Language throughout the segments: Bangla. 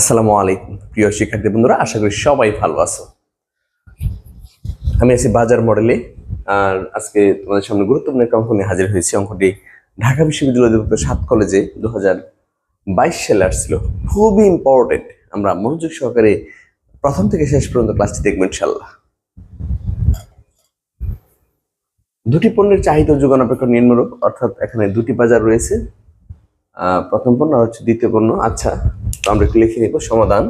আসসালামু আলাইকুম প্রিয় শিক্ষার্থী বন্ধুরা, আশা করি সবাই ভালো আছো। আমি আছি বাজার মডেলে। আর আজকে তোমাদের সামনে গুরুত্বপূর্ণ একটা অঙ্ক নিয়ে হাজির হয়েছি। অঙ্কটি ঢাকা বিশ্ববিদ্যালয় অধিভুক্ত 7 কলেজে 2022 সালে আসছিল। খুবই ইম্পর্টেন্ট। আমরা মনোযোগ সহকারে প্রথম থেকে শেষ পর্যন্ত ক্লাসটি দেখবো ইনশাল্লাহ। দুটি পণ্যের চাহিদা ও যোগান অপেক্ষা নিম্নরূপ, অর্থাৎ এখানে দুটি বাজার রয়েছে, প্রথম পণ্য আর হচ্ছে দ্বিতীয় পণ্য। আচ্ছা, তো আমরা একটু লিখে নিব সমাধান।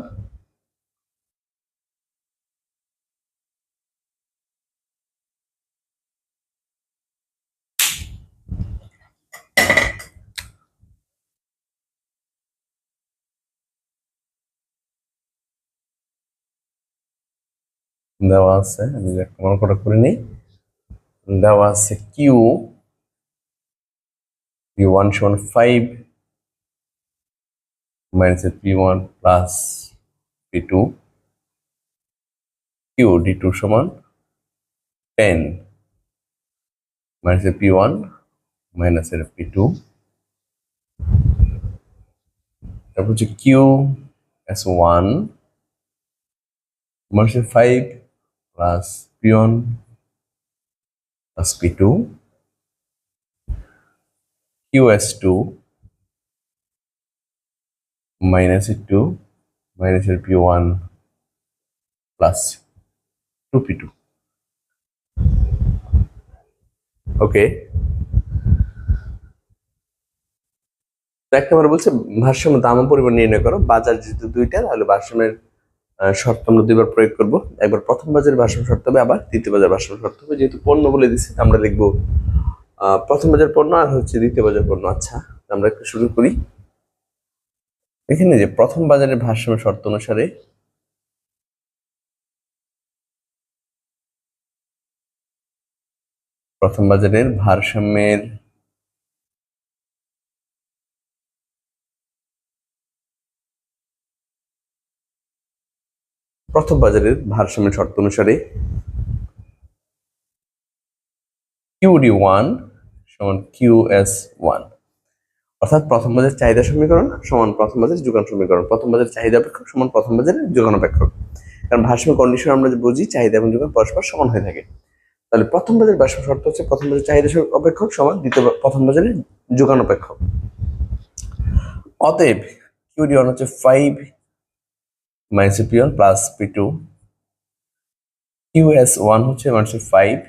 দেওয়া আছে, আমি একটা অঙ্কটা করে নিই। দেওয়া আছে কিউ p1 সমান 5 minus p1 plus p2, Q d2 সমান 10 মাইনাস p1 মাইনাস p2, তারপর হচ্ছে Q s1 minus 5 plus p1 plus p2, Q s2 minus 2 minus p1 plus 2p2। Okay, এক নম্বরে বলছে ভারসাম্য দাম ও পরিমাণ নির্ণয় করো। বাজার যেহেতু দুইটা, তাহলে ভারসাম্যের শর্ত আমরা দুইবার প্রয়োগ করব। একবার প্রথম বাজারের ভারসাম্য শর্ত হবে, আবার দ্বিতীয় বাজার ভারসাম্য শর্ত হবে। যেহেতু পণ্য বলে দিচ্ছি, আমরা লিখবো প্রথম বাজার পণ্য আর হচ্ছে দ্বিতীয় বাজার পণ্য। আচ্ছা, আমরা একটু শুরু করি। এখানে যে প্রথম বাজারের ভারসাম্য শর্ত অনুসারে প্রথম বাজারের ভারসাম্যের শর্ত অনুসারে QD1 সমান QS1, অর্থাৎ প্রথম বাজার চাহিদা সমীকরণ সমান প্রথম বাজার যোগান সমীকরণ। প্রথম বাজার চাহিদা অপেক্ষক সমান প্রথম বাজারের যোগান অপেক্ষক। কারণ ভারসাম্য কন্ডিশন আমরা যে বুঝি, চাহিদা এবং যোগান পরস্পর সমান হয়ে থাকে। তাহলে প্রথম বাজার ভারসাম্য শর্ত হচ্ছে প্রথম বাজার চাহিদা অপেক্ষক সমান প্রথম বাজারের যোগান অপেক্ষক। অতএব QD1 হচ্ছে 5 minus p1 plus p2, QS1 হচ্ছে minus 5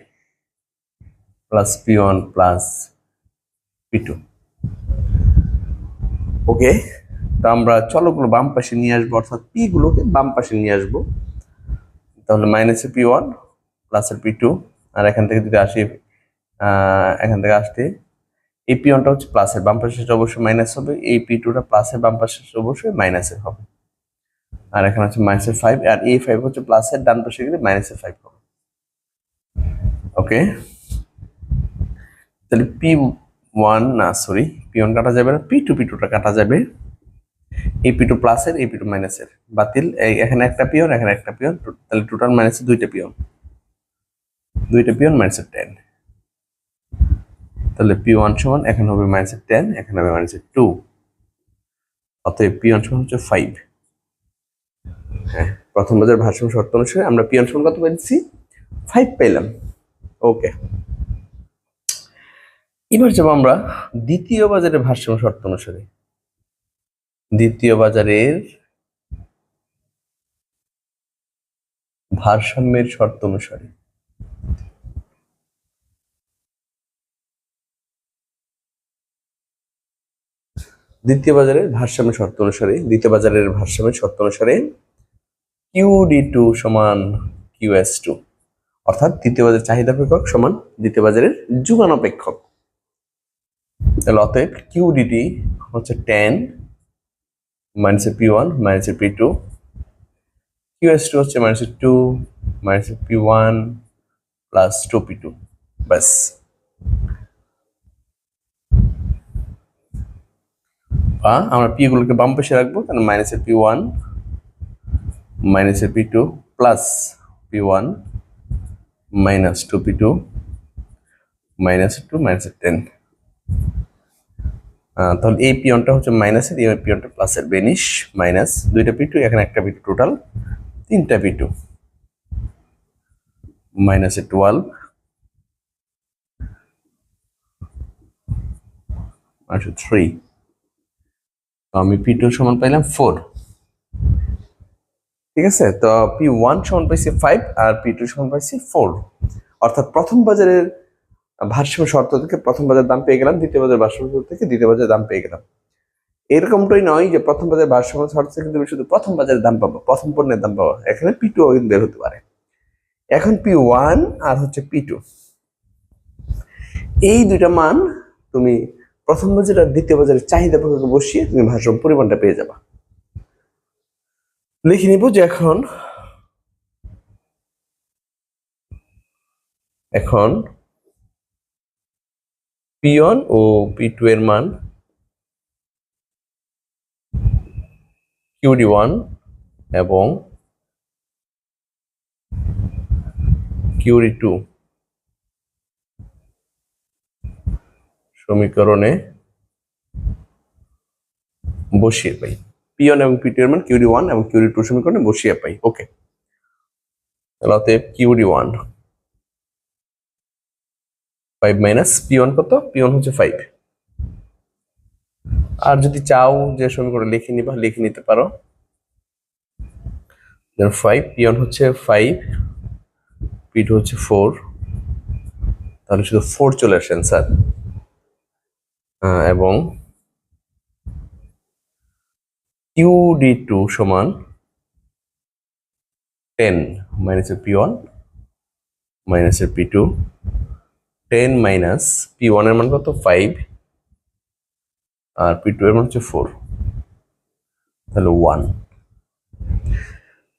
plus p1 plus p2। ওকে, তো আমরা চলকগুলো বাম পাশে নিয়ে আসবো, অর্থাৎ পি গুলোকে বাম পাশে নিয়ে আসবো। তাহলে মাইনাস p1 প্লাস p2, আর এখান থেকে যদি আসি, এখান থেকে আসতে এই p1টা হচ্ছে প্লাসের, বাম পাশে অবশ্যই মাইনাস হবে। এই p2টা প্লাসের, বাম পাশে অবশ্যই মাইনাসের হবে। আর এখানে হচ্ছে মাইনাসের 5, আর এই 5 হচ্ছে প্লাসের, ডান পাশে গেলে মাইনাসের 5 হবে। ওকে, তাহলে p1 না সরি p1 কাটা যাবে না, p2টা কাটা যাবে। এই p2 প্লাসের, এই p2 মাইনাসের বাতিল। এখানে একটা পিয়ন, এখানে একটা পিয়ন, তাহলে টোটাল মাইনাসের দুইটা পিয়ন মাইনাসের 10। তাহলে p1 সমান এখানে হবে মাইনাসের 10, এখানে হবে মাইনাসের 2। অতএব p1 সমান হচ্ছে 5। হ্যাঁ, প্রথম বাজার ভারসাম্য শর্ত অনুসারে আমরা p1 সমান কত পেয়েছি? 5 পেলাম। ওকে, এবার যাব আমরা দ্বিতীয় বাজারের ভারসাম্য শর্ত অনুসারে। দ্বিতীয় বাজারের ভারসাম্যের শর্ত অনুসারে দ্বিতীয় বাজারের ভারসাম্য শর্ত অনুসারে QD2 সমান QS2, অর্থাৎ দ্বিতীয় বাজারের চাহিদা অপেক্ষক সমান দ্বিতীয় বাজারের যোগান অপেক্ষক। তাহলে অতএব QDT হচ্ছে 10 minus p1 minus p2, QS2 হচ্ছে minus 2 minus p1 plus 2p2। ব্যাস, বা আমরা পি গুলোকে বাম পাশে রাখবো, তাহলে minus p1 minus p2 plus p1 minus 2p2 minus 2 minus 10। তাহলে এই পিওনটা হচ্ছে মাইনাসের, এই পিওনটা প্লাসের, বেনিশ মাইনাস দুইটা পি টু, এখানে একটা পি টু, টোটাল তিনটা পি টু, মাইনাসে 12 আর 3। আমি পি টু সমান পাইলাম 4। ঠিক আছে, তো পি ওয়ান সমান পাইছি 5 আর পি টু সমান পাইছি 4। অর্থাৎ প্রথম বাজারের ভারসাম্য শর্ত থেকে প্রথম বাজার দাম পেয়ে গেলাম, দ্বিতীয় বাজার ভারসাম্য শর্ত থেকে দ্বিতীয় বাজারের দাম পেয়ে গেলাম। এরকমটাই নয় যে প্রথম বাজার ভারসাম্য শর্ত থেকে তুমি শুধু প্রথম বাজারের দাম পাবো, প্রথম পণ্যের দাম পাবো, এখানে পি টু বের হতে পারে। এখন পি ওয়ান আর হচ্ছে পি টু, এই দুইটা মান তুমি প্রথম বাজার আর দ্বিতীয় বাজারের চাহিদা প্রকারকে বসিয়ে তুমি ভারসাম্য পরিমাণটা পেয়ে যাবা। লিখে নিব যে এখন পি ওয়ান ও পি টু এর মান কিউডি ওয়ান এবং কিউডি টু সমীকরণে বসিয়ে পাই। পি ওয়ান এবং পি টু এর মান কিউডি ওয়ান এবং কিউডি টু সমীকরণে বসিয়ে পাই। ওকে, তাহলে অতএব Q D one 5 minus P one কত? পি ওয়ান হচ্ছে 5। আর যদি চাও যে সমীকরণ লিখে নিবা, লিখে নিতে পারো। 5 পি ওয়ান হচ্ছে 5, পি টু হচ্ছে 4, তাহলে শুধু 4 চলে আসে অ্যান্সার। এবং কিউডি টু সমান 10 মাইনাসের পি ওয়ান মাইনাসের P two, 10 minus P one এর মান কত? 5 আর পি টু এর মান হচ্ছে 4, তাহলে 1।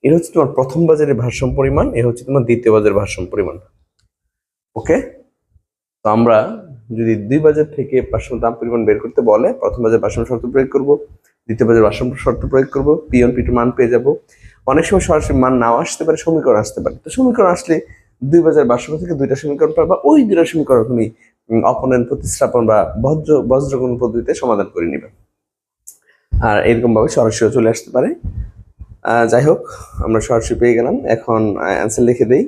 এটা হচ্ছে তোমার প্রথম বাজারের ভারসাম্য পরিমাণ, এ হচ্ছে তোমার দ্বিতীয় বাজারের ভারসাম্য পরিমাণ। ওকে, তো আমরা যদি দুই বাজার থেকে ভারসাম্য দাম পরিমাণ বের করতে বলে, প্রথম বাজার ভারসাম্য শর্ত প্রয়োগ করব, দ্বিতীয় বাজার ভারসাম্য শর্ত প্রয়োগ করব, পি ওয়ান পি টু মান পেয়ে যাব। অনেক সময় সরাসরি মান নাও আসতে পারে, সমীকরণ আসতে পারে। তো সমীকরণ আসলে দুই বাজার ভারসাম্য থেকে দুইটা সমীকরণ পাবা, ওই দুইটা সমীকরণ তুমি অপনয়ন প্রতিস্থাপন বা বজ্রগুণ পদ্ধতিতে সমাধান করে নিবে। আর এরকম ভাবে সরাসরি চলে আসতে পারে। যাই হোক, আমরা সরাসরি পেয়ে গেলাম। এখন অ্যান্সার লিখে দেই।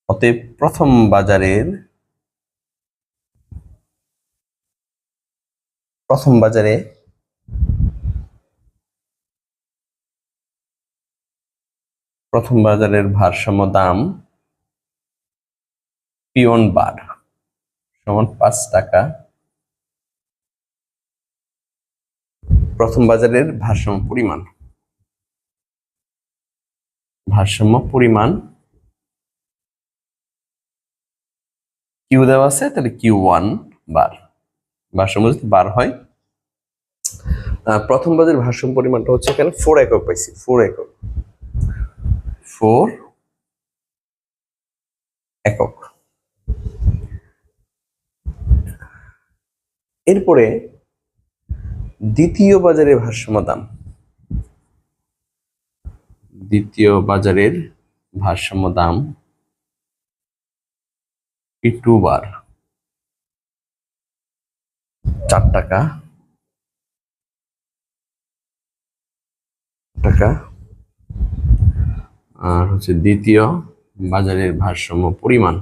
অতএব প্রথম বাজারে প্রথম বাজারের ভারসাম্য দাম পি ওয়ান বার সমান 5 টাকা। প্রথম বাজারের ভারসাম্য পরিমাণ কিউ দেওয়া আছে, তাহলে কিউ ওয়ান বার, ভারসাম্য যদি বার হয়। প্রথম বাজারের ভারসাম্য পরিমাণটা হচ্ছে এখানে 4 একক পাইছি, 4 একক। এরপরে দ্বিতীয় বাজারের ভারসাম্য দাম পি টু বার 4 টাকা। আর হচ্ছে দ্বিতীয় বাজারের ভারসাম্য পরিমাণ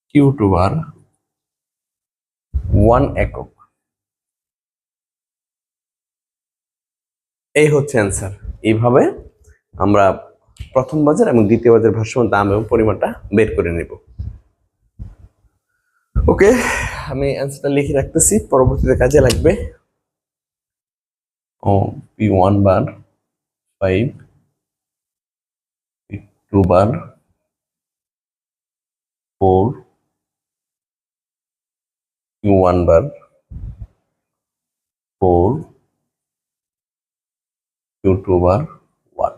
কিউ টু বার 1 একক। এই হচ্ছে অ্যান্সার। এইভাবে আমরা প্রথম বাজার এবং দ্বিতীয় বাজার ভারসাম্য দাম এবং পরিমাণটা বের করে নেব। ওকে, আমি অ্যান্সারটা লিখে রাখতেছি, পরবর্তীতে কাজে লাগবে। পি ওয়ান বার 5, পি টু বার 4, কিউ ওয়ান বার 4, কিউ টু বার 1।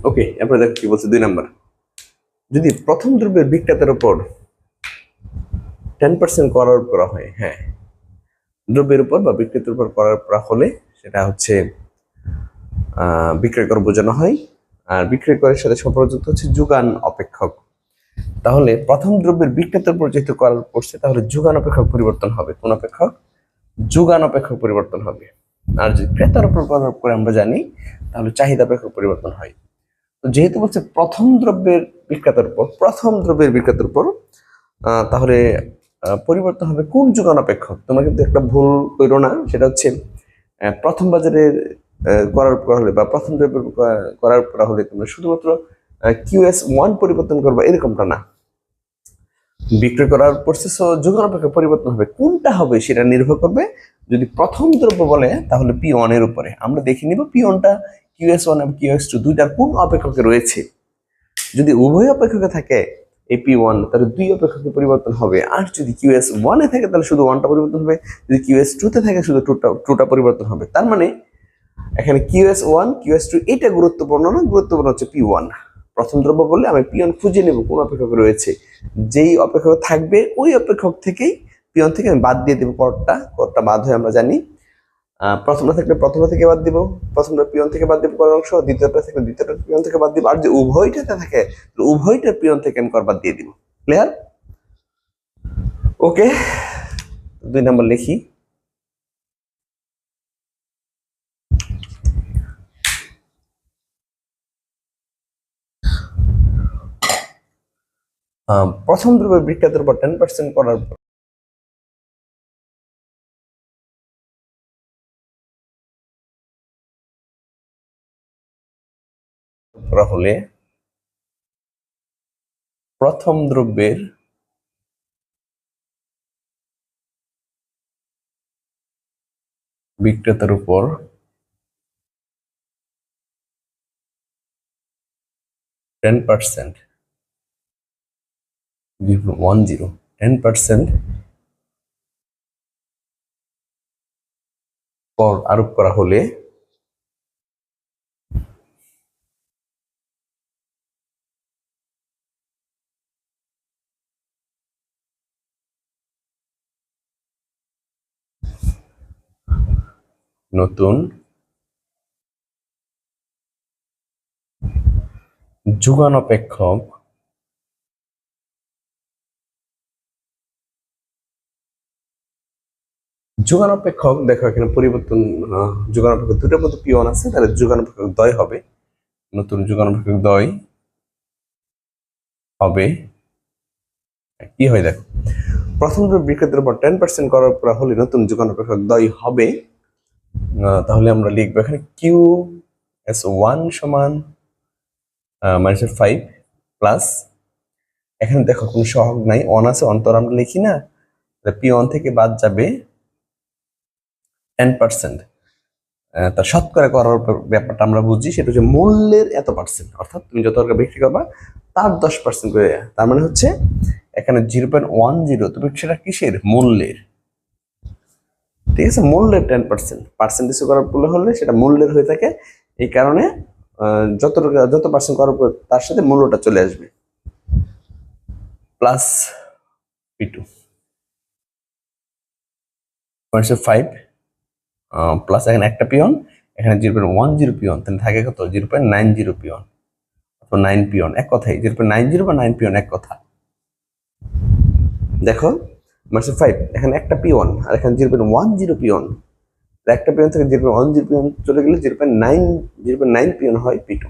ওকে, এরপরে দেখো কি বলছে 2 নাম্বার। যদি প্রথম দ্রব্যের বিক্রেতার উপর 10% কর আরোপ করা হয়, হ্যাঁ, দ্রব্যের উপর বা বিক্রেতার উপর করা হলে সেটা হচ্ছে বিক্রয় কর বোঝানো হয়। আর বিক্রয় করের সাথে সম্পর্কযুক্ত হচ্ছে যোগান অপেক্ষক। তাহলে প্রথম দ্রব্যের বিক্রেতার উপর যেহেতু কর পড়ছে, তাহলে যোগান অপেক্ষক পরিবর্তন হবে। কোন অপেক্ষক? যোগান অপেক্ষক পরিবর্তন হবে। আর যদি ক্রেতার উপর প্রভাব করে আমরা জানি, তাহলে চাহিদা অপেক্ষক পরিবর্তন হয়। তো যেহেতু বলছে প্রথম দ্রব্যের বিক্রেতার উপর, তাহলে পরিবর্তন হবে কোন যোগান অপেক্ষক? তোমরা কিন্তু একটা ভুল করো না, সেটা হচ্ছে প্রথম বাজারের করার পর হলে বা প্রথম দ্রব্যের করার পর হলে তোমরা শুধুমাত্র QS1 পরিবর্তন করবা, এরকমটা না। বিক্রয় করার প্রসেস যোগান অপেক্ষক পরিবর্তন হবে। কোনটা হবে সেটা নির্ভর করবে। যদি প্রথম দ্রব্য বলে তাহলে P1 এর উপরে। আমরা দেখে নিব P1টা QS1 এবং QS2 দুইটার কোন অপেক্ষকে রয়েছে। যদি উভয় অপেক্ষকে থাকে এই P1, তাহলে দুই অপেক্ষকে পরিবর্তন হবে। আর যদি QS1 এ থাকে তাহলে শুধু 1টা পরিবর্তন হবে। যদি QS2 তে থাকে শুধু 2টা পরিবর্তন হবে। তার মানে এখানে QS1 QS2 এটা গুরুত্বপূর্ণ না, গুরুত্বপূর্ণ হচ্ছে P1। প্রথম দ্রব্য বললে আমি P1 খুঁজে নেব কোন অপেক্ষক রয়েছে। যেই অপেক্ষক থাকবে ওই অপেক্ষক থেকেই P1 থেকে আমি বাদ দিয়ে দেবো করটা বাদ হয় আমরা জানি। প্রথমটা থাকলে প্রথমটা থেকে বাদ দিব, প্রথমটা P1 থেকে বাদ দিব কর অংশ, দ্বিতীয়টা থাকলে দ্বিতীয়টা P1 থেকে বাদ দিব। আর যে উভয়টাতে থাকে উভয়টা P1 থেকে আমি কর বাদ দিয়ে দিব। ক্লিয়ার? ওকে, 2 নম্বর লিখি। প্রথম দ্রব্যের বিক্রেতার উপর 10% করার হলে প্রথম দ্রব্যের বিক্রেতার উপর 10% 10% কর আরোপ করা হলে নতুন যোগান অপেক্ষক দেখো এখানে পরিবর্তন। যোগান অপেক্ষক দুটোর মধ্যে P1 আছে, তাহলে যোগান অপেক্ষক দ্বয় হবে। নতুন যোগান অপেক্ষক দ্বয় হবে কি হয় দেখো, প্রথম বিক্রেতার উপর 10% করা হলে নতুন যোগান অপেক্ষক দ্বয় হবে। তাহলে আমরা লিখবো এখানে QS1 সমান -5 প্লাস, এখানে দেখো কোনো সহগ নাই, 1 আছে, অন্তর আমরা লিখি না, P1 থেকে বাদ যাবে 10%। তার শতকরা করার ব্যাপারটা আমরা বুঝি, সেটা হচ্ছে মূল্যের এত পার্সেন্ট, অর্থাৎ তুমি যত টাকা বিক্রি করবা তার 10% করে। তার মানে হচ্ছে এখানে 0.10, তুমি সেটা কিসের? মূল্যের। ঠিক আছে, মূল্যের 10%। পার্সেন্টেজ করার হলে সেটা মূল্যের হয়ে থাকে। এই কারণে যত পার্সেন্ট করার পর তার সাথে মূল্যটা চলে আসবে। প্লাস P2 5 প্লাস এখানে একটা পিওন, এখানে 0.10 পিওন, তাহলে থাকে কত? 0.90 পিওন অথবা 9 পিওন। এক কথাই 0.90 বা 9 পিওন এক কথা। দেখো -5 এখানে একটা পিওন আর এখানে 0.10 পিওন। একটা পিওন থেকে 0.10 পিওন চলে গেলে 0.9 পিওন হয় P2।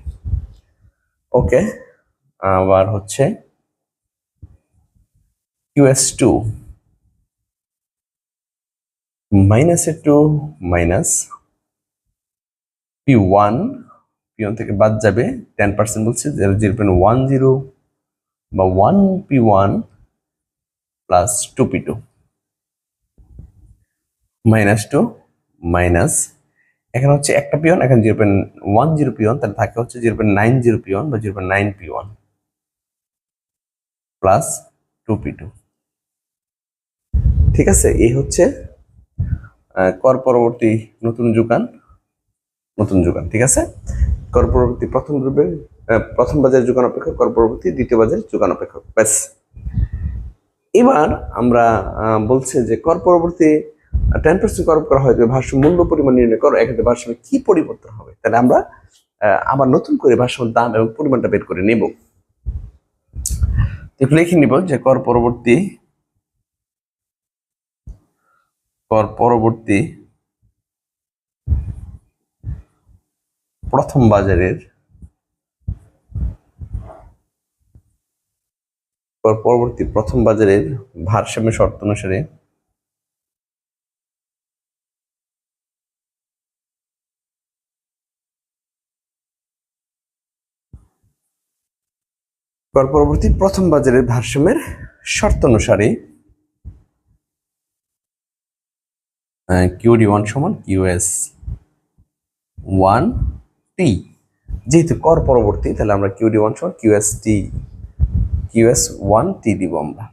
ওকে, আবার হচ্ছে QS2 -2 মাইনাস P1 থেকে বাদ যাবে 10% বলছে, 0.10 বা 1 P1 প্লাস 2 P2 -2 মাইনাস, এখানে হচ্ছে একটা পিওন, এখানে 0.10 পিওন, তাহলে থাকে হচ্ছে 0.90 পিওন বা 0.9 P1 প্লাস 2 P2। ঠিক আছে, এই হচ্ছে কর পরবর্তী নতুন যোগান। ঠিক আছে, কর পরবর্তী প্রথম দ্রব্যের প্রথম বাজারের যোগান অপেক্ষক, কর পরবর্তী দ্বিতীয় বাজারের যোগান অপেক্ষক। ব্যাস। এবার আমরা বলছে যে কর পরবর্তী 10% করপ করা হয়, ভারসাম্য মূল্য পরিমাণ নির্ণয় করো, এক্ষেত্রে ভারসাম্যে কি পরিবর্তন হবে? তাহলে আমরা আবার নতুন করে ভারসাম্যের দাম এবং পরিমাণটা বের করে নেব। লিখে নিব যে কর পরবর্তী প্রথম বাজারের ভারসাম্য শর্ত অনুসারে পরবর্তী প্রথম বাজারের ভারসাম্যের শর্ত অনুসারে QD1 সমান QS1T। যেহেতু কর পরবর্তী, তাহলে আমরা QD1 সমান QS1T দিব। আমরা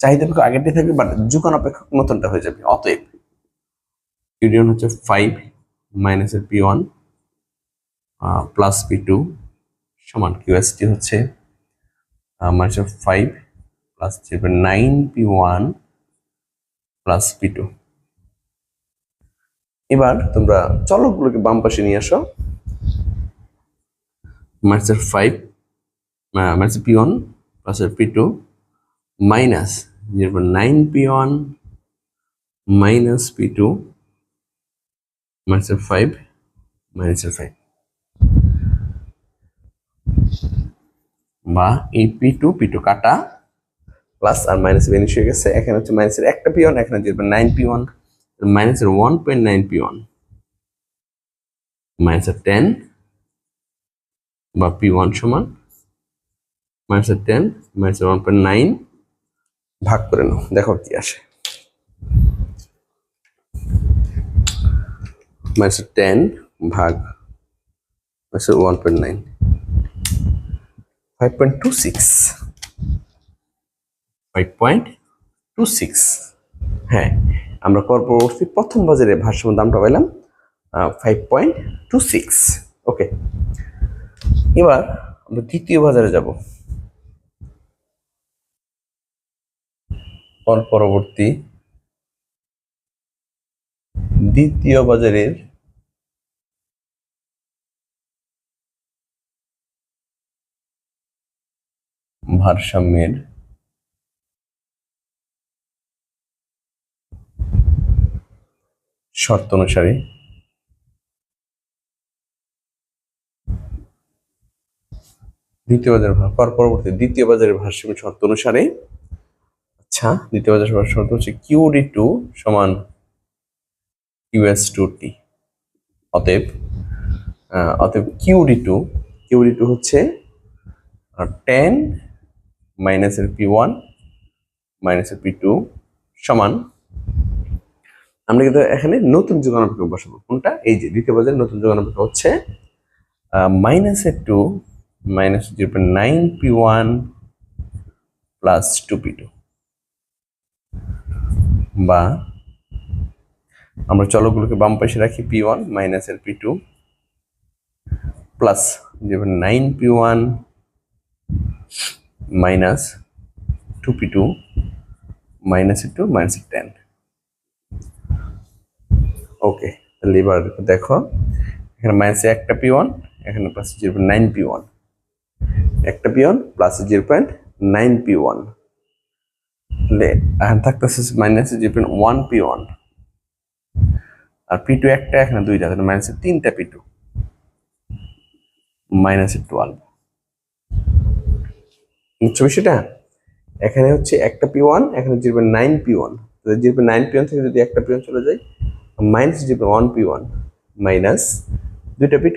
চাহিদা অপেক্ষক আগেরটি থাকবে, বাট যুগান অপেক্ষক নতুনটা হয়ে যাবে। অতএব QD1 হচ্ছে 5 মাইনাস P1 প্লাস P2 সমান QST হচ্ছে minus 5 plus 9P1 plus P2। এবার তোমরা চলকগুলোকে বাম পাশে নিয়ে আসো। Minus 5 minus P1 plus P2 minus 9P1 minus P2 minus 5 minus 5, বা এই P2 কাটা প্লাস আর মাইনাস বেনিশ হয়ে গেছে। এখানে হচ্ছে মাইনাসের একটা P1, এখানে 9P1 মাইনাসের 1.9P1 মাইনাসের 10 বা P1 সমান মাইনাসের 10 মাইনাসের 1.9 ভাগ করে নাও, দেখো কি আসে। মাইনাসের 10 ভাগ মাইনাসের 1.9 5.26। হ্যাঁ, আমরা কর পরবর্তী প্রথম বাজারে ভারসাম্য দামটা পাইলাম 5.26। ওকে, এবার আমরা দ্বিতীয় বাজারে যাব। কর পরবর্তী দ্বিতীয় বাজারের ভারসাম্যের শর্ত অনুসারে দ্বিতীয় বাজারের ভারসাম্যের শর্ত অনুসারে, আচ্ছা, দ্বিতীয় বাজারের শর্ত হচ্ছে QD2 সমান QS2T। অতএব QD2 হচ্ছে 10 মাইনাসের P1 মাইনাসের P2 সমান, আমরা কিন্তু এখানে নতুন যোগান অপেক্ষক বসাবো। কোনটা? এই যে দ্বিতীয় বাজারের নতুন যোগান অপেক্ষক হচ্ছে মাইনাসের 2 মাইনাস 0.9P1 প্লাস 2P2, বা আমরা চলকগুলোকে বাম পাশে রাখি P1 মাইনাসের P2 plus 9P1 minus 2P2 মাইনাসের 2 মাইনাসের 10। ওকে, তাহলে এবার দেখো এখানে মাইনাসে একটা P1, এখানে প্লাস 0.9P1, একটা P1 প্লাস 0.9P1, এখানে থাকতেছে মাইনাস 0.1P1, আর P2 একটা, এখানে দুইটা, তাহলে মাইনাসের 3টা P2 মাইনাসের 12। বুঝছো বিষয়টা? এখানে হচ্ছে একটা P1, এখানে 0.9P1, 0.9P1 থেকে যদি একটা P1 চলে যায়, মাইনাস 0.1P1 মাইনাস দুইটা P2,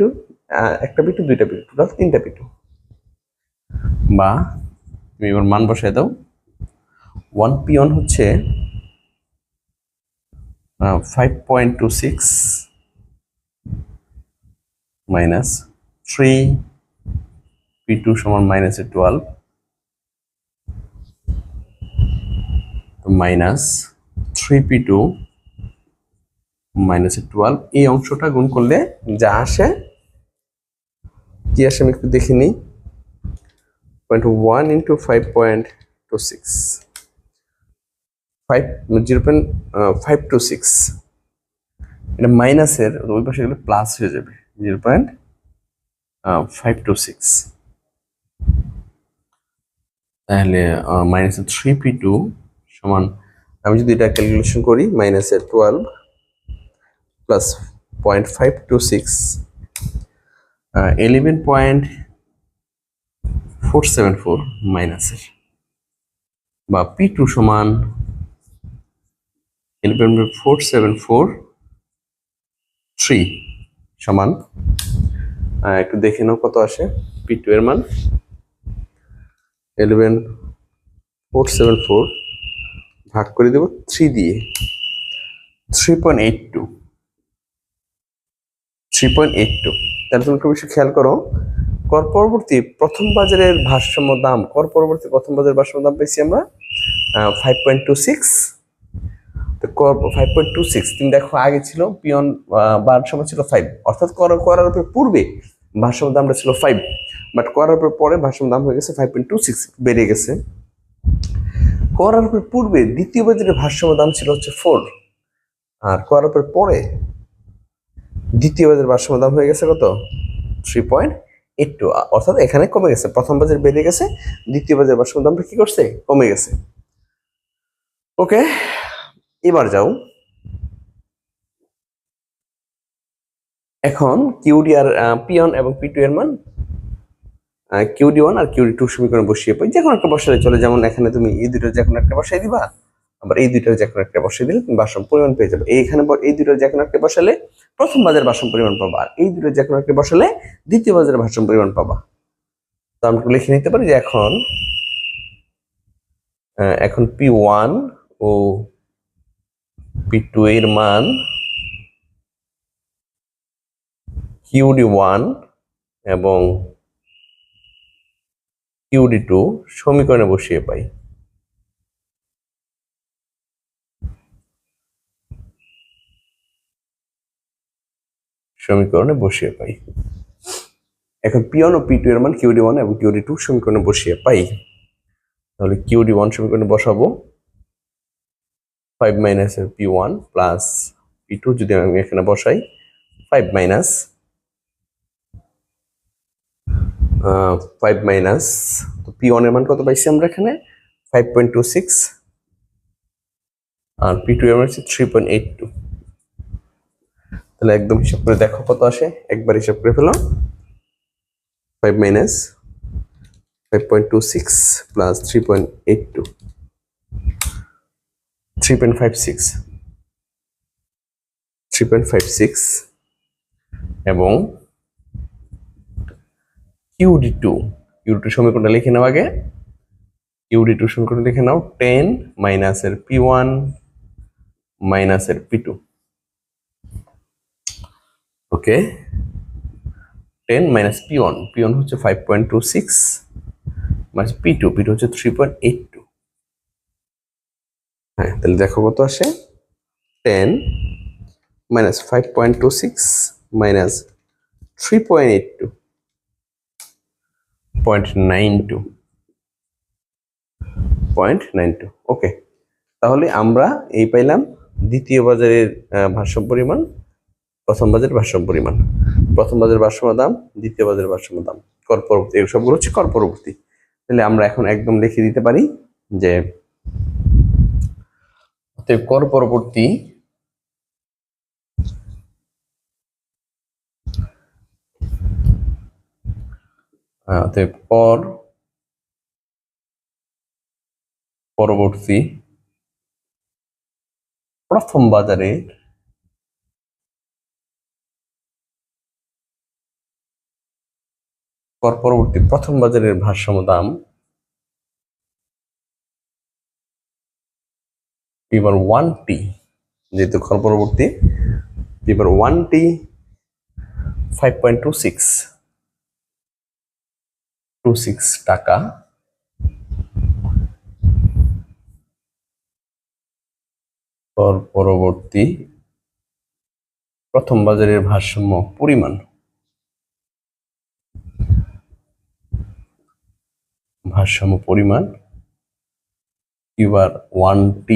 একটা P2 দুইটা P2, টোটাল 3টা P2, বা তুমি এবার মান বসায় দাও। 1P1 হচ্ছে 5.26 মাইনাস 3P2 সমান মাইনাসের 12, তো মাইনাস 3P2 মাইনাসের 12, এই অংশটা গুণ করলে যা আসে, কি আসে আমি একটু দেখে নিই। 0.1 into 5.26, 0.526, এটা মাইনাসের ওই পাশে গেলে প্লাস হয়ে যাবে 0.526, তাহলে -3p2 সমান, আমি যদি এটা ক্যালকুলেশন করি -12 প্লাস 0.526 11.474 মাইনাসের, বা p2 সমান 11.4743 সমান, একটু দেখে নাও কত আসে p2 এর মান। 11.474 ভাগ করে দেব 3 দিয়ে, 3.82। তাহলে তুমি একটু বেশি খেয়াল করো, কর পরবর্তী প্রথম বাজারের ভারসাম্য দাম, কর পরবর্তী প্রথম বাজারের ভারসাম্য দাম পেয়েছি আমরা 5.26। তো 5.26 তুমি দেখো আগে ছিল পিয়ন ভারসাম্য ছিল 5, অর্থাৎ করার উপর পূর্বে ভারসাম্য দামটা ছিল 5, বাট করার উপর পরে ভারসাম্য দাম হয়ে গেছে 5.26, বেড়ে গেছে। করার উপর পূর্বে দ্বিতীয় বাজারের ভারসাম্য দাম ছিল হচ্ছে 4, আর করার উপর পরে দ্বিতীয় বাজারের ভারসাম্য দাম হয়ে গেছে কত 3.82, অর্থাৎ এখানে কমে গেছে, প্রথম বাজার বেড়ে গেছে, দ্বিতীয় বাজারের ভারসাম্য দামটা কি করছে, কমে গেছে। ওকে, এবার যাও, এখন কিউডি আর পিওন এবং পি2 এর মান কিউডি1 আর কিউডি2 সমীকরণ বসিয়ে পাই, যে কোনো একটা বসালে চলে। যেমন এখানে তুমি এই দুটোর যে কোনো একটা বসাই দিবা, আবার এই দুইটার যে কোনো একটা বসাই দিলে তুমি ভারসাম্য পরিমাণ পেয়ে যাবে। এইখানে এই দুটোর যে কোনো একটা বসালে প্রথম বাজারের ভারসাম্য পরিমাণ পাবা, আর এই দুটোর যে কোনো একটা বসালে দ্বিতীয় বাজারের ভারসাম্য পরিমাণ পাবা। তো আমরা লিখে নিতে পারি যে এখন p1 ও p2 এর মান QD1 এবং QD2 সমীকরণে বসিয়ে পাই। এখন P1 ও P2 এর মান QD1 এবং QD2 সমীকরণে বসিয়ে পাই। তাহলে QD1 সমীকরণে বসাবো 5 মাইনাস P1 প্লাস P2, যদি আমি এখানে বসাই 5 মাইনাস, তো P1 এর মান কত পাইছি আমরা এখানে 5.26, আর P2 এর মান হচ্ছে 3.82। তাহলে একদম হিসাব করে দেখো কত আসে, একবার হিসাব করে ফেলো। 5 মাইনাস 5.26 প্লাস 3.82, 3.56 এবং QD2 সমীকরণটা লিখে নাও আগে। QD2 সমীকরণ লিখে নাও 10 মাইনাসের P1 মাইনাসের P2। ওকে, 10 মাইনাস P1 হচ্ছে 5.26 মাইনাস P2 হচ্ছে 3.82। হ্যাঁ, তাহলে দেখো কত আসে, 10 মাইনাস 5.26 মাইনাস 3.82, 0.92। ওকে, তাহলে আমরা এই পাইলাম দ্বিতীয় বাজারের ভারসাম্য পরিমাণ, প্রথম বাজারের ভারসাম্য পরিমাণ, প্রথম বাজারের ভারসাম্য দাম, দ্বিতীয় বাজারের ভারসাম্য দাম, কর পরবর্তী, এই সবগুলো হচ্ছে কর পরবর্তী। তাহলে আমরা এখন একদম লিখে দিতে পারি যে কর পরবর্তী কর পরবর্তী প্রথম বাজারে ভারসাম্য দাম এবার 1T, যেহেতু কর পরবর্তী এবার 1T 5.26 টাকা, কর পরবর্তী প্রথম বাজারের ভারসাম্য পরিমাণ এবার 1T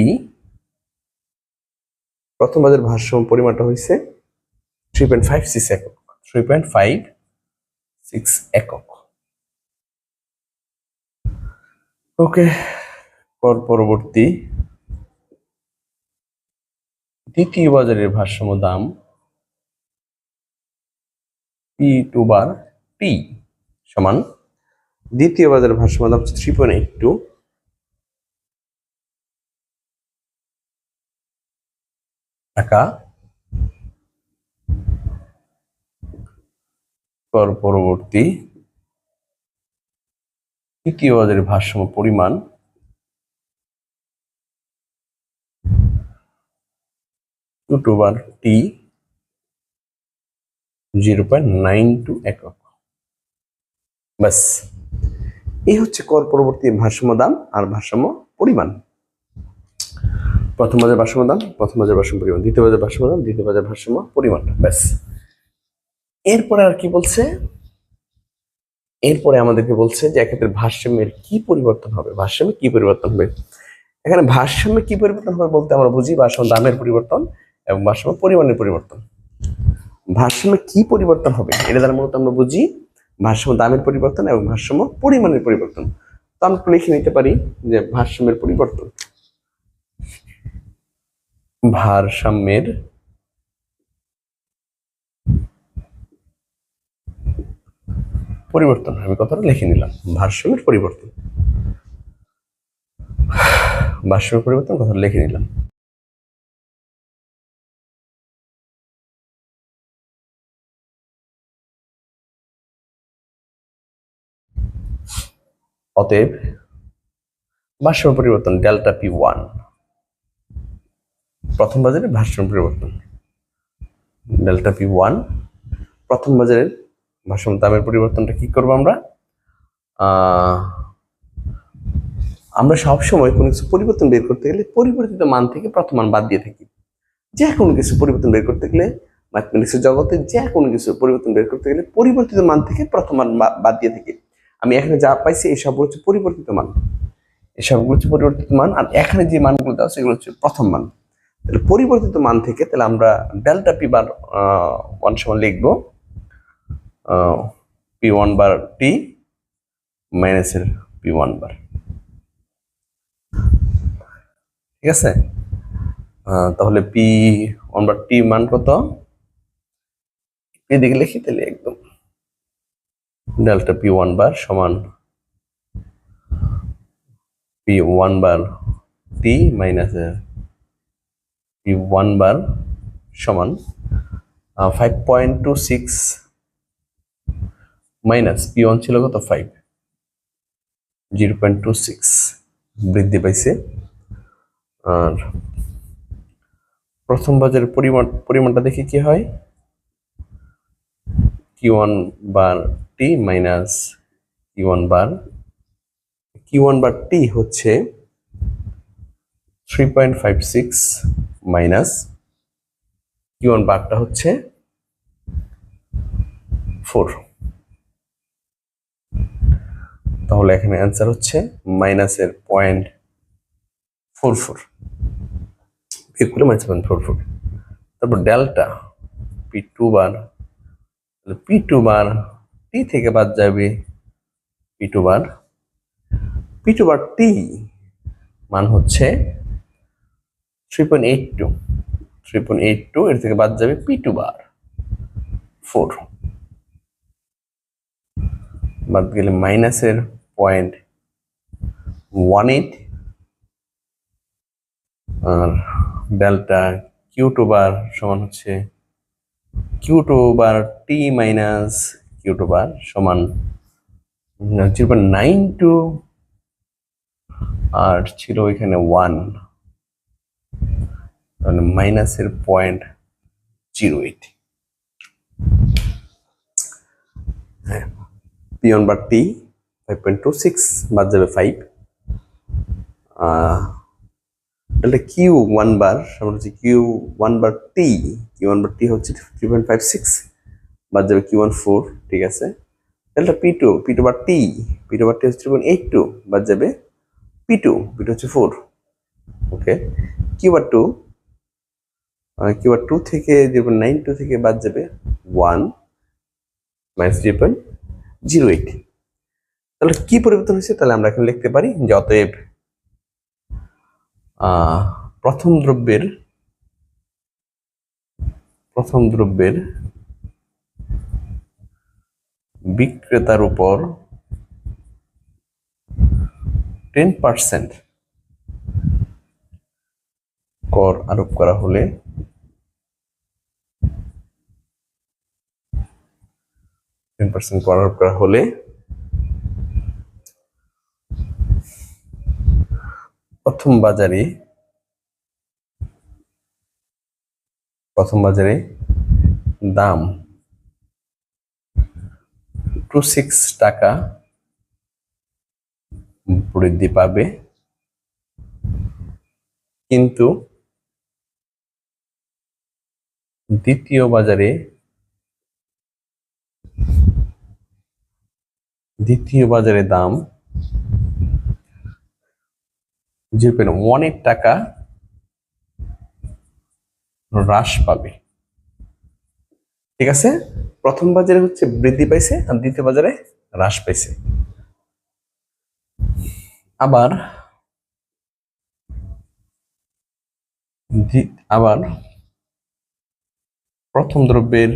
প্রথম বাজের ভারসাম্য পরিমাণটা হয়েছে 3.56 একক। 3.56 একক। ওকে, পরবর্তী দ্বিতীয় বাজারের ভারসাম্য দাম P2 বার T সমান দ্বিতীয় বাজারের ভারসাম্য দাম 3.82 টাকা। পরবর্তী তৃতীয় বাজারের ভারসাম্য পরিমাণ P2 বার T 0.92 একক। ব্যাস, এই হচ্ছে কর পরবর্তী ভারসাম্য দাম আর ভারসাম্য পরিমাণ। প্রথম বাজার ভারসাম্য দাম, প্রথম বাজার ভারসাম্য পরিমাণ, দ্বিতীয় বাজার ভারসাম্য দাম, দ্বিতীয় বাজার ভারসাম্য পরিমাণ। ব্যাস, এরপরে আর কি বলছে? এরপরে আমাদেরকে বলছে যে এক্ষেত্রে ভারসাম্যের কি পরিবর্তন হবে। ভারসাম্যে কি পরিবর্তন হবে? এখানে ভারসাম্যে কি পরিবর্তন হবে বলতে আমরা বুঝি ভারসাম্য দামের পরিবর্তন এবং ভারসাম্য পরিমাণের পরিবর্তন। ভারসাম্যে কি পরিবর্তন হবে এটা দ্বারা মূলত আমরা বুঝি ভারসাম্য দামের পরিবর্তন এবং ভারসাম্য পরিমাণের পরিবর্তন। তো আমরা লিখে নিতে পারি যে ভারসাম্যের পরিবর্তন, ভারসাম্যের পরিবর্তন, আমি কথাটা লিখে নিলাম ভারসাম্যের পরিবর্তন, ভারসাম্যের পরিবর্তন কথাটা লিখে নিলাম। অতএব ভারসাম্য পরিবর্তন ডেল্টা P1 প্রথম বাজারের ভারসাম্য পরিবর্তন, ডেল্টা P1 প্রথম বাজারের ভারসাম্য দামের পরিবর্তনটা কি করবো আমরা? আমরা সবসময় কোনো কিছু পরিবর্তন বের করতে গেলে পরিবর্তিত মান থেকে প্রথম মান বাদ দিয়ে থাকি। যে কোনো কিছু পরিবর্তন বের করতে গেলে, ম্যাথমেটিক্সের জগতে যে কোনো কিছু পরিবর্তন বের করতে গেলে পরিবর্তিত মান থেকে প্রথম মান বাদ দিয়ে থাকি। আমি এখানে যা পাইছি এই সবগুলো হচ্ছে পরিবর্তিত মান, এই সবগুলো হচ্ছে পরিবর্তিত মান, আর এখানে যে মানগুলো দেওয়া সেগুলো হচ্ছে প্রথম মান। তাহলে পরিবর্তিত মান থেকে তাহলে আমরা ডেল্টা P বার 1 সমান লিখবো P1 বার T মাইনাসের P1 বার। ঠিক আছে, তাহলে P1 বার T মান কত? এদিকে লিখি তাহলে একদম ডেল্টা P1 বার সমান P1 বার T মাইনাসের P1 বার সমান 5.26 মাইনাস P1 ছিল কত 5, 0.26 বৃদ্ধি পাইছে। আর প্রথম বাজারের পরিমাণটা দেখি কি হয়, Q1 বার T মাইনাস Q1 বার T হচ্ছে 3.56 মাইনাস Q1 বারটা হচ্ছে 4। তাহলে এখানে অ্যান্সার হচ্ছে মাইনাসের 0.44, বিয়োগ করে -0.44। তারপর ডেল্টা P2 বার, P2 বার T থেকে বাদ যাবে P2 বার T মান হচ্ছে 3.82, এর থেকে বাদ যাবে P2 বার 4, বাদ গেলে মাইনাসের 0.18। আর ডেল্টা Q2 বার সমান হচ্ছে Q2 বার T মাইনাস Q2 বার সমান 0.92, আর ছিল এখানে 1, তাহলে মাইনাসের 0.08। হ্যাঁ, P1 বার T 5.26 বাদ যাবে 5, তাহলে Q1 বার সমান হচ্ছে Q1 বার T হচ্ছে 3.56 বাদ যাবে Q1 4। ঠিক আছে, ডেল্টা P2 বার T হচ্ছে 3.82 বাদ যাবে P2 হচ্ছে 4। ওকে, Q বার কিউআর 2 থেকে 0.92 থেকে বাদ যাবে 1 মাইনাস 0.08। তাহলে কি পরিবর্তন হয়েছে? তাহলে আমরা এখন লিখতে পারি যে অতএব প্রথম দ্রব্যের বিক্রেতার উপর 10% কর আরোপ করা হলে প্রথম বাজারে দাম 26 টাকা বৃদ্ধি পাবে, কিন্তু দ্বিতীয় বাজারে দাম 0.18 টাকা হ্রাস পাবে। ঠিক আছে, প্রথম বাজারে হচ্ছে বৃদ্ধি পাইছে আর দ্বিতীয় বাজারে হ্রাস পাইছে। আবার প্রথম দ্রব্যের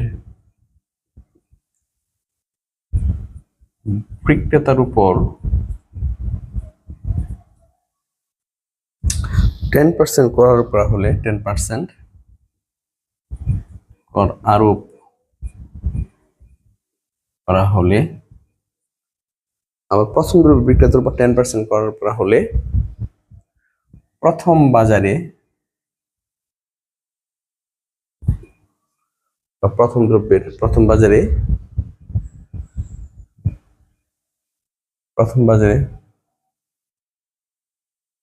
বিক্রেতার উপর 10% কর আরোপ করা হলে 10% কর আরোপ করা হলে আবার প্রথম দ্রব্য বিক্রেতার উপর 10% কর আরোপ করা হলে প্রথম বাজারে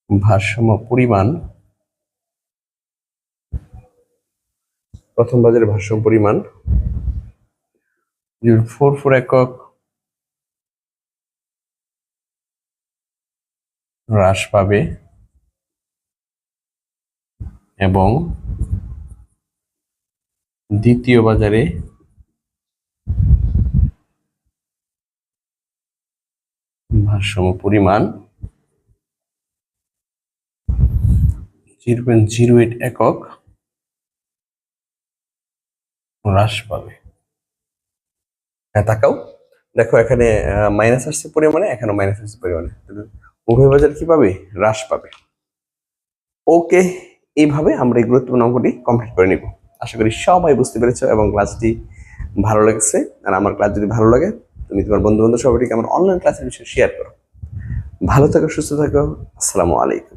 ভারসাম্য পরিমাণ 0.44 একক হ্রাস পাবে এবং দ্বিতীয় বাজারে ভারসাম্য পরিমাণ 0.08 একক হ্রাস পাবে। হ্যাঁ, তাকাও, দেখো এখানে মাইনাস আসছে পরিমাণে, এখানে মাইনাস আসছে পরিমাণে, উভয় বাজার কি পাবে? হ্রাস পাবে। ওকে, এইভাবে আমরা এই গুরুত্বপূর্ণ অঙ্কটি কমপ্লিট করে নিব। আশা করি সবাই বুঝতে পেরেছো এবং ক্লাসটি ভালো লেগেছে। আর আমার ক্লাস যদি ভালো লাগে, তুমি তোমার বন্ধু বান্ধব সবাইকে আমার অনলাইন ক্লাসের বিষয়ে শেয়ার করো। ভালো থাকো, সুস্থ থাকো। আসসালামু আলাইকুম।